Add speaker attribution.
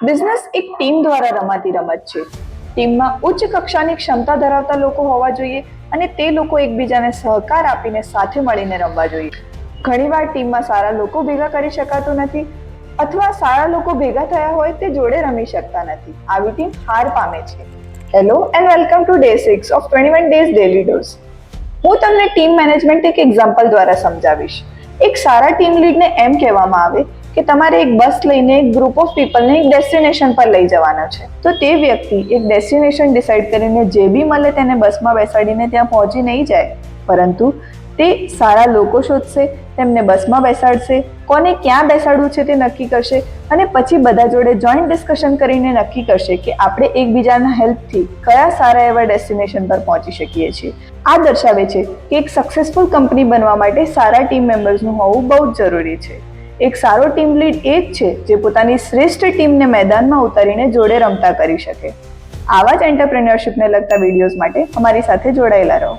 Speaker 1: Business એક team દ્વારા રમાતી રમત છે. ટીમમાં ઉચ્ચ કક્ષાની ક્ષમતા ધરાવતા લોકો હોવા જોઈએ અને તે લોકો એકબીજાને સહકાર આપીને સાથે મળીને રમવા જોઈએ. ઘણીવાર ટીમમાં સારા લોકો ભેગા કરી શકાતું નથી અથવા સારા લોકો ભેગા થયા હોય તે જોડે રમી શકતા નથી. આવી ટીમ હાર પામે છે. Hello and welcome to day 6 of 21 days daily dose. હું તમને ટીમ મેનેજમેન્ટ એક એક્ઝામ્પલ દ્વારા સમજાવીશ. એક સારા ટીમ લીડને એમ કહેવામાં આવે કે તમારે એક બસ લઈને એક ગ્રુપ ઓફ પીપલને એક ડેસ્ટિનેશન પર લઈ જવાનો છે. તો તે વ્યક્તિ એક ડેસ્ટિનેશન ડિસાઇડ કરીને જે બી મળે તેને બસમાં બેસાડીને ત્યાં પહોંચી નહીં જાય, પરંતુ તે સારા લોકો શોધશે, તેમને બસમાં બેસાડશે, કોને ક્યાં બેસાડવું છે તે નક્કી કરશે અને પછી બધા જોડે જોઈન્ટ ડિસ્કશન કરીને નક્કી કરશે કે આપણે એકબીજાના હેલ્પથી કયા સારા એવા ડેસ્ટિનેશન પર પહોંચી શકીએ છીએ. આ દર્શાવે છે કે એક સક્સેસફુલ કંપની બનવા માટે સારા ટીમ મેમ્બર્સનું હોવું બહુ જ જરૂરી છે. એક સારો ટીમ લીડ એ જ છે જે પોતાની શ્રેષ્ઠ ટીમને મેદાનમાં ઉતારીને જોડે રમતા કરી શકે. આવા જ એન્ટરપ્રેન્યોરશિપને લગતા વિડીયોઝ માટે અમારી સાથે જોડાયેલા રહો.